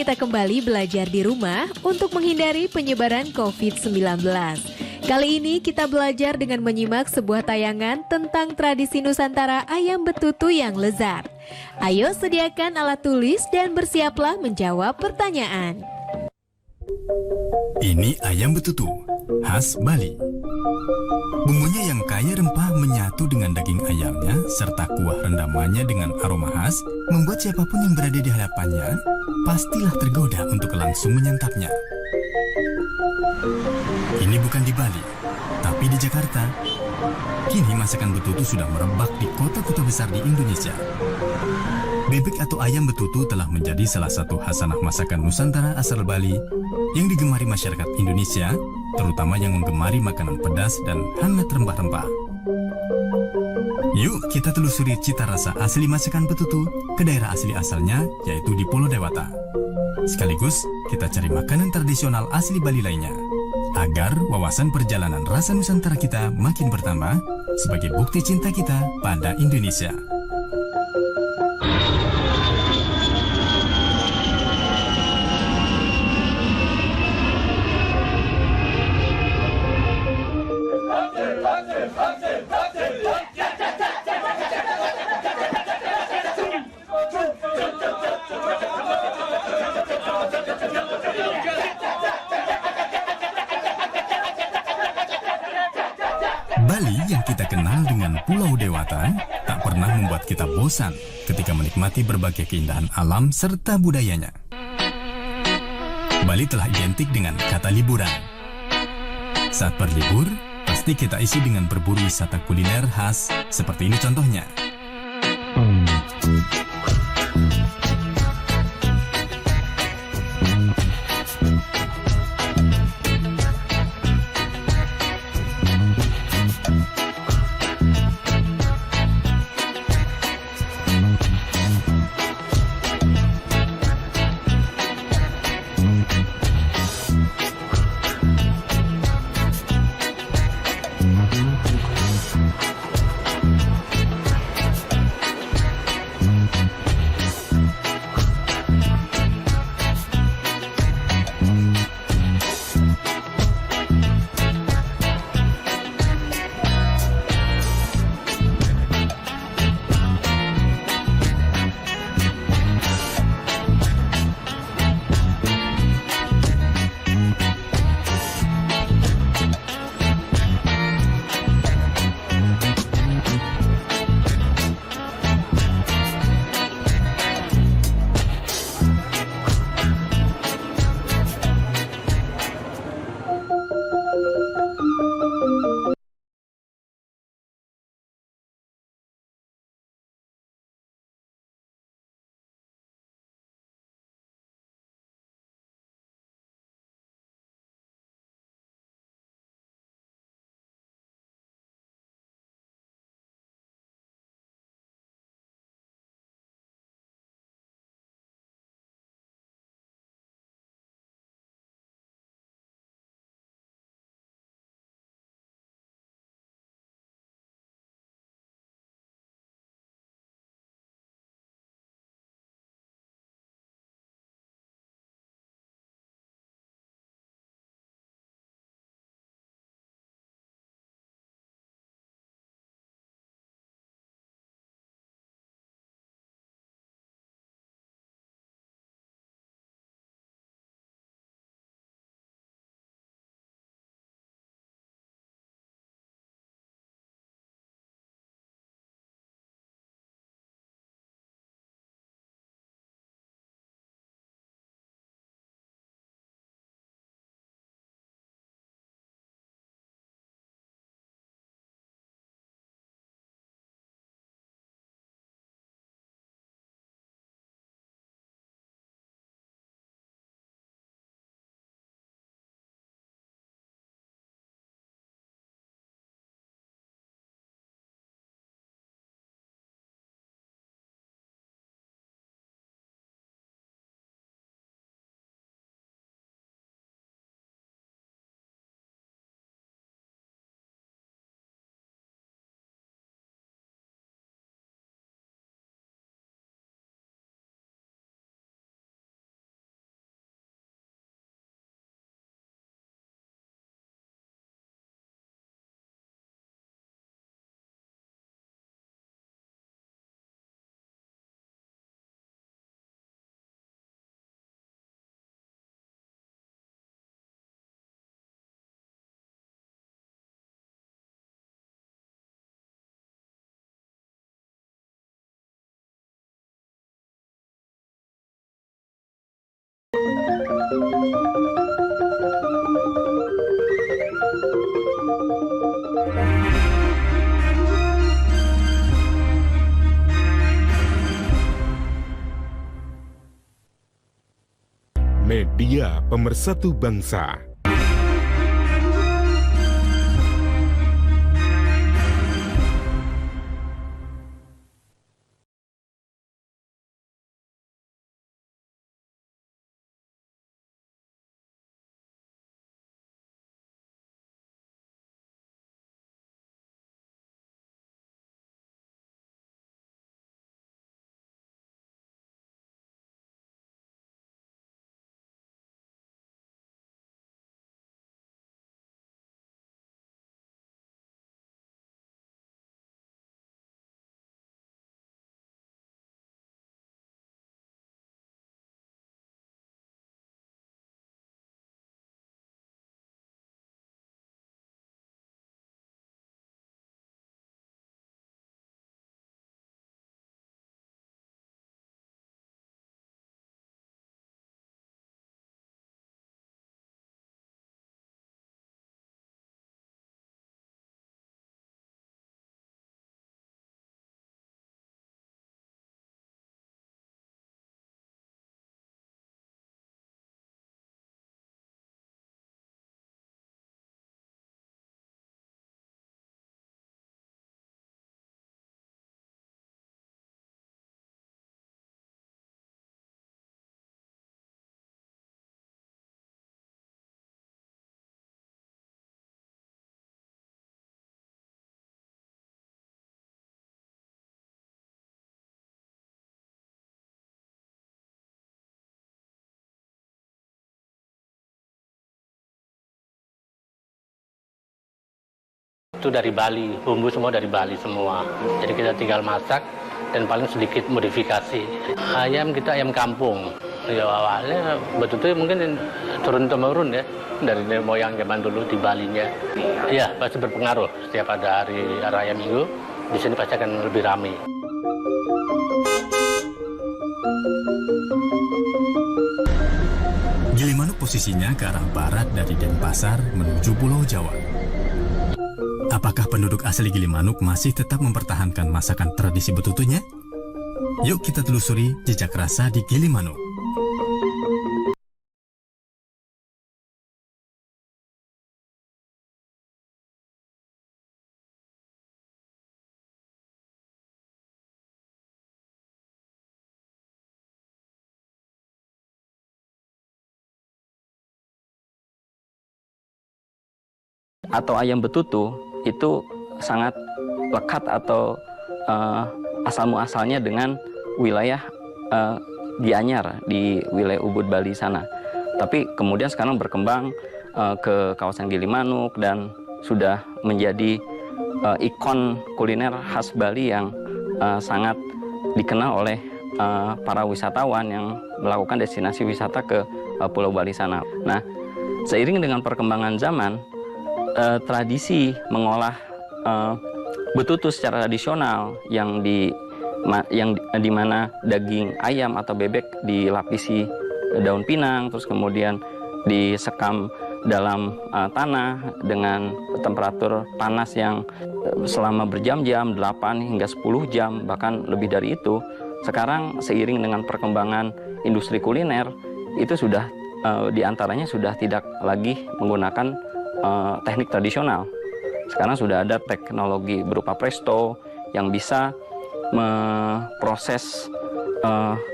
kita kembali belajar di rumah untuk menghindari penyebaran COVID-19. Kali ini kita belajar dengan menyimak sebuah tayangan tentang tradisi Nusantara ayam betutu yang lezat. Ayo sediakan alat tulis dan bersiaplah menjawab pertanyaan. Ini ayam betutu, khas Bali. Bumbunya yang kaya rempah menyatu dengan daging ayamnya serta kuah rendamannya dengan aroma khas membuat siapapun yang berada di hadapannya pastilah tergoda untuk langsung menyantapnya. Ini bukan di Bali, tapi di Jakarta. Kini masakan betutu sudah merebak di kota-kota besar di Indonesia. Bebek atau ayam betutu telah menjadi salah satu khasanah masakan Nusantara asal Bali yang digemari masyarakat Indonesia, terutama yang menggemari makanan pedas dan hangat rempah-rempah. Yuk kita telusuri cita rasa asli masakan betutu ke daerah asli asalnya, yaitu di Pulau Dewata. Sekaligus kita cari makanan tradisional asli Bali lainnya, agar wawasan perjalanan rasa Nusantara kita makin bertambah sebagai bukti cinta kita pada Indonesia. Bali yang kita kenal dengan Pulau Dewata tak pernah membuat kita bosan ketika menikmati berbagai keindahan alam serta budayanya. Bali telah identik dengan kata liburan. Saat berlibur, pasti kita isi dengan berburu wisata kuliner khas seperti ini contohnya. Media Pemersatu Bangsa. Itu dari Bali, bumbu semua dari Bali semua. Jadi kita tinggal masak dan paling sedikit modifikasi. Ayam kita ayam kampung. Ya awalnya betul-betul mungkin turun temurun ya dari moyang zaman dulu di Balinya. Iya pasti berpengaruh. Setiap ada hari raya Minggu di sini pasti akan lebih ramai. Gilimanuk posisinya ke arah barat dari Denpasar menuju Pulau Jawa. Apakah penduduk asli Gilimanuk masih tetap mempertahankan masakan tradisi betutunya? Yuk kita telusuri jejak rasa di Gilimanuk. Atau ayam betutu itu sangat lekat atau asal muasalnya dengan wilayah Gianyar di wilayah Ubud Bali sana. Tapi kemudian sekarang berkembang ke kawasan Gilimanuk dan sudah menjadi ikon kuliner khas Bali yang sangat dikenal oleh para wisatawan yang melakukan destinasi wisata ke Pulau Bali sana. Nah, seiring dengan perkembangan zaman, tradisi mengolah betutu secara tradisional yang di mana daging ayam atau bebek dilapisi daun pinang, terus kemudian disekam dalam tanah dengan temperatur panas yang selama berjam-jam, 8 hingga 10 jam, bahkan lebih dari itu. Sekarang seiring dengan perkembangan industri kuliner, itu sudah diantaranya sudah tidak lagi menggunakan teknik tradisional. Sekarang sudah ada teknologi berupa presto yang bisa memproses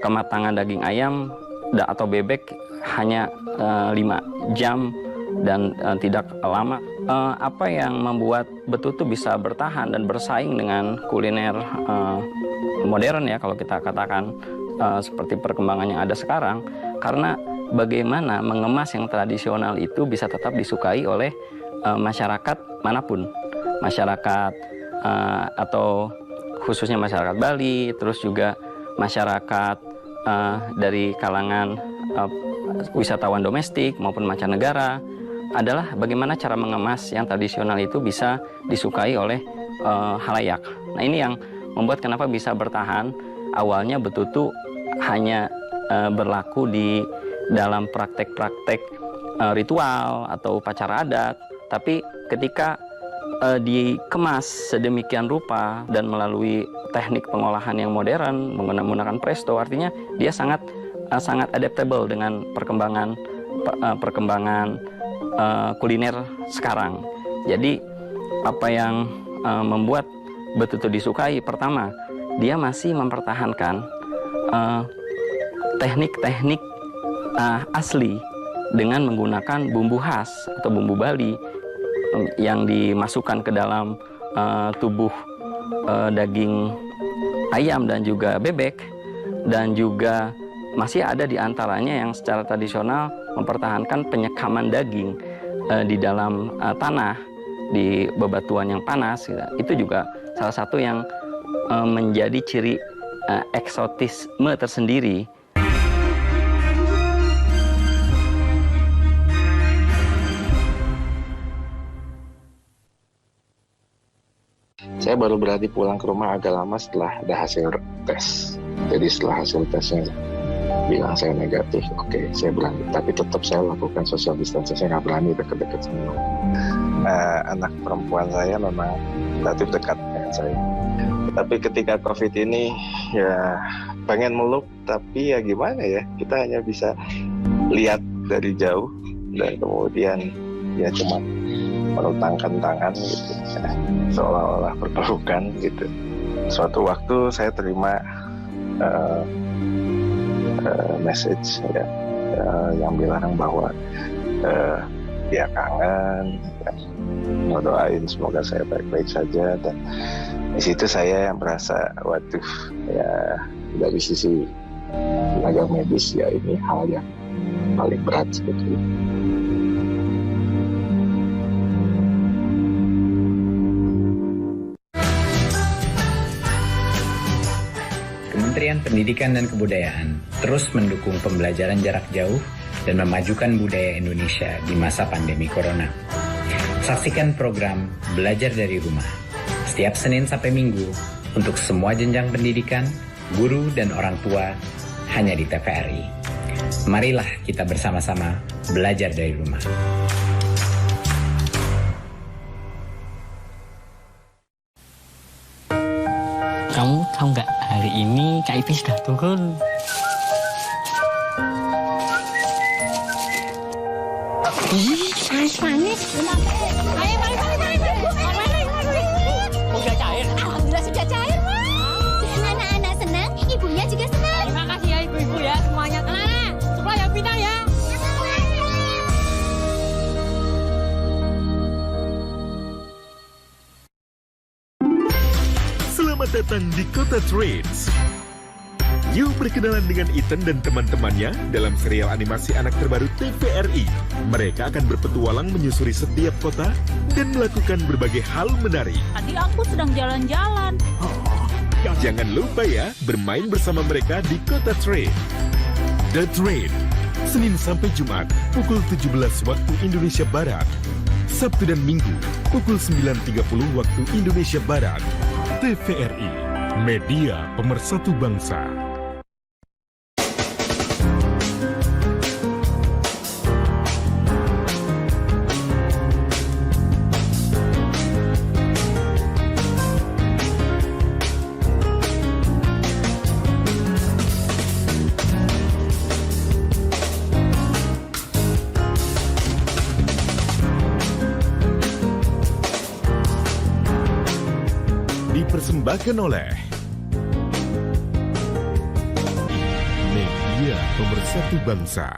kematangan daging ayam atau bebek hanya 5 jam dan tidak lama. Apa yang membuat betutu bisa bertahan dan bersaing dengan kuliner modern ya kalau kita katakan seperti perkembangan yang ada sekarang, karena bagaimana mengemas yang tradisional itu bisa tetap disukai oleh masyarakat manapun, masyarakat atau khususnya masyarakat Bali, terus juga masyarakat dari kalangan wisatawan domestik maupun mancanegara, adalah bagaimana cara mengemas yang tradisional itu bisa disukai oleh halayak. Nah, ini yang membuat kenapa bisa bertahan. Awalnya betutu hanya berlaku di dalam praktek-praktek ritual atau upacara adat, tapi ketika dikemas sedemikian rupa dan melalui teknik pengolahan yang modern menggunakan presto, artinya dia sangat adaptable dengan perkembangan kuliner sekarang. Jadi apa yang membuat betul-betul disukai, pertama dia masih mempertahankan teknik-teknik asli dengan menggunakan bumbu khas atau bumbu Bali yang dimasukkan ke dalam tubuh daging ayam dan juga bebek, dan juga masih ada di antaranya yang secara tradisional mempertahankan penyekaman daging di dalam tanah di bebatuan yang panas. Itu juga salah satu yang menjadi ciri eksotisme tersendiri. Saya baru berani pulang ke rumah agak lama setelah ada hasil tes. Jadi setelah hasil tesnya bilang saya negatif, oke, saya berani. Tapi tetap saya lakukan social distancing, saya nggak berani deket-deket sama anak perempuan saya, memang relatif dekat dengan saya. Tapi ketika COVID ini ya pengen meluk, tapi ya gimana ya, kita hanya bisa lihat dari jauh dan kemudian ya cuma melutangkan tangan gitu, seolah-olah berpelukan gitu. Suatu waktu saya terima message ya, yang bilang bahwa dia kangen, ya, ngedoain semoga saya baik-baik saja, dan di situ saya yang merasa waduh ya, dari sisi tenaga medis ya ini hal yang paling berat sebetulnya. Kementerian Pendidikan dan Kebudayaan terus mendukung pembelajaran jarak jauh dan memajukan budaya Indonesia di masa pandemi Corona. Saksikan program Belajar dari Rumah setiap Senin sampai Minggu untuk semua jenjang pendidikan, guru, dan orang tua hanya di TVRI. Marilah kita bersama-sama belajar dari rumah. Kamu tahu nggak, hari ini KIP sudah turun. Ih, panas. Ayo, balik. Udah cair. Alhamdulillah sudah cair, Mas. Anak-anak senang, ibunya juga senang. Terima kasih ya ibu-ibu ya, semuanya. Nah, semua yang pintar ya. Selamat datang di Kota Trades. Yuk berkenalan dengan Ethan dan teman-temannya dalam serial animasi anak terbaru TVRI. Mereka akan berpetualang menyusuri setiap kota dan melakukan berbagai hal menarik. Tadi aku sedang jalan-jalan. Jangan lupa ya, bermain bersama mereka di Kota Trade. The Trade, Senin sampai Jumat, pukul 17 waktu Indonesia Barat. Sabtu dan Minggu, pukul 9.30 waktu Indonesia Barat. TVRI, Media Pemersatu Bangsa. Dipersembahkan oleh Media Pemersatu Bangsa.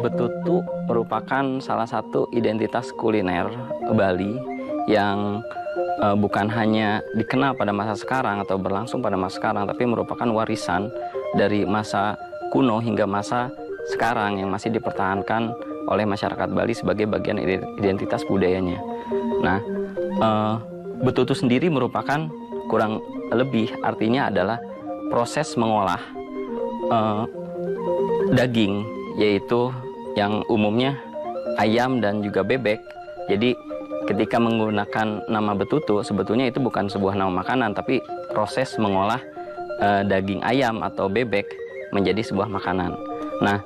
betutu merupakan salah satu identitas kuliner Bali yang bukan hanya dikenal pada masa sekarang atau berlangsung pada masa sekarang, tapi merupakan warisan dari masa kuno hingga masa sekarang yang masih dipertahankan oleh masyarakat Bali sebagai bagian identitas budayanya. Nah, betutu sendiri merupakan kurang lebih artinya adalah proses mengolah daging, yaitu yang umumnya ayam dan juga bebek. Jadi ketika menggunakan nama betutu, sebetulnya itu bukan sebuah nama makanan, tapi proses mengolah daging ayam atau bebek menjadi sebuah makanan. Nah,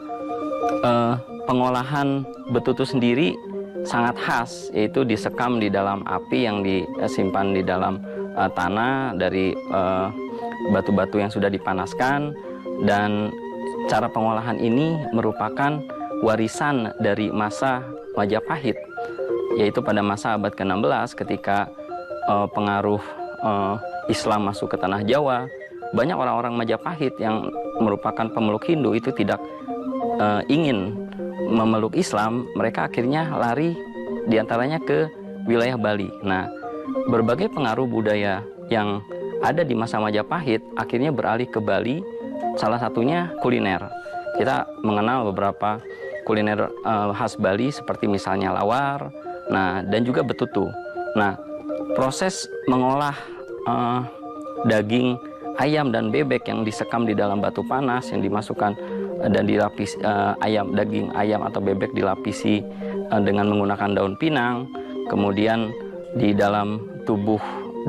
pengolahan betutu sendiri sangat khas, yaitu disekam di dalam api yang disimpan di dalam tanah dari batu-batu yang sudah dipanaskan, dan cara pengolahan ini merupakan warisan dari masa Majapahit, yaitu pada masa abad ke-16 ketika pengaruh Islam masuk ke tanah Jawa. Banyak orang-orang Majapahit yang merupakan pemeluk Hindu itu tidak ingin memeluk Islam, mereka akhirnya lari diantaranya ke wilayah Bali. Nah, berbagai pengaruh budaya yang ada di masa Majapahit akhirnya beralih ke Bali, salah satunya kuliner. Kita mengenal beberapa kuliner khas Bali seperti misalnya lawar, nah, dan juga betutu. Nah, proses mengolah daging ayam dan bebek yang disekam di dalam batu panas yang dimasukkan dan dilapis daging ayam atau bebek dilapisi dengan menggunakan daun pinang, kemudian di dalam tubuh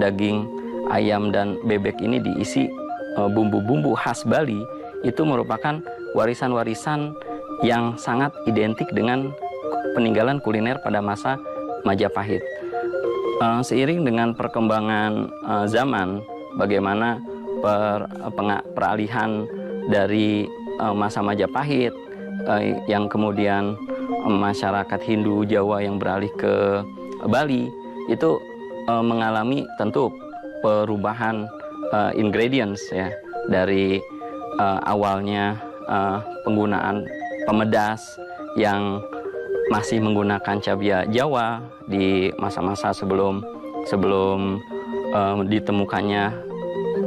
daging ayam dan bebek ini diisi bumbu-bumbu khas Bali. Itu merupakan warisan-warisan yang sangat identik dengan peninggalan kuliner pada masa Majapahit. Seiring dengan perkembangan zaman, bagaimana peralihan dari masa Majapahit yang kemudian masyarakat Hindu Jawa yang beralih ke Bali itu mengalami tentu perubahan ingredients ya, dari awalnya penggunaan pemedas yang masih menggunakan cabai Jawa di masa-masa sebelum ditemukannya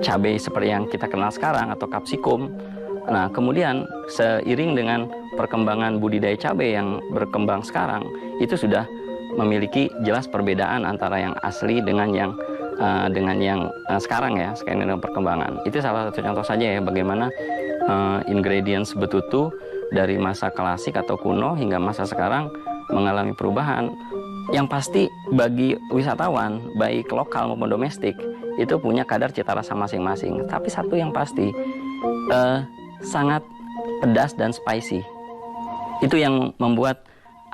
cabai seperti yang kita kenal sekarang atau kapsikum. Nah, kemudian seiring dengan perkembangan budidaya cabai yang berkembang sekarang, itu sudah memiliki jelas perbedaan antara yang asli dengan yang sekarang ya, sekarang dengan perkembangan. Itu salah satu contoh saja ya, bagaimana ingredients betutu dari masa klasik atau kuno hingga masa sekarang mengalami perubahan. Yang pasti bagi wisatawan, baik lokal maupun domestik, itu punya kadar cita rasa masing-masing. Tapi satu yang pasti, sangat pedas dan spicy. Itu yang membuat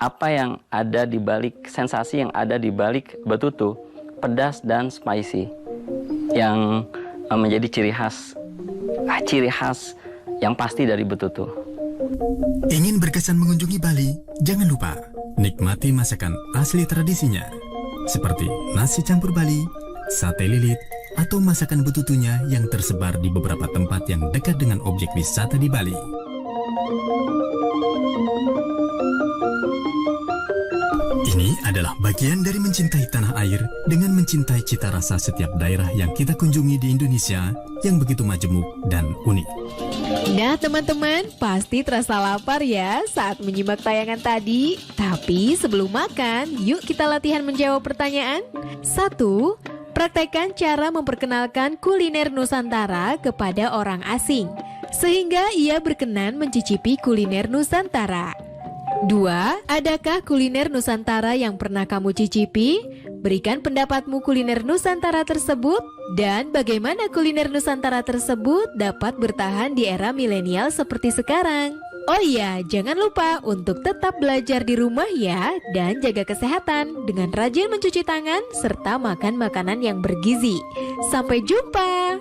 apa yang ada di balik, sensasi yang ada di balik betutu, pedas dan spicy, yang menjadi ciri khas yang pasti dari betutu. Ingin berkesan mengunjungi Bali? Jangan lupa nikmati masakan asli tradisinya, seperti nasi campur Bali, sate lilit, atau masakan betutunya yang tersebar di beberapa tempat yang dekat dengan objek wisata di Bali. Ini adalah bagian dari mencintai tanah air dengan mencintai cita rasa setiap daerah yang kita kunjungi di Indonesia yang begitu majemuk dan unik. Nah teman-teman, pasti terasa lapar ya saat menyimak tayangan tadi. Tapi sebelum makan, yuk kita latihan menjawab pertanyaan. 1. Praktekkan cara memperkenalkan kuliner Nusantara kepada orang asing, sehingga ia berkenan mencicipi kuliner Nusantara. 2. Adakah kuliner Nusantara yang pernah kamu cicipi? Berikan pendapatmu kuliner Nusantara tersebut, dan bagaimana kuliner Nusantara tersebut dapat bertahan di era milenial seperti sekarang. Oh iya, jangan lupa untuk tetap belajar di rumah ya, dan jaga kesehatan dengan rajin mencuci tangan serta makan makanan yang bergizi. Sampai jumpa!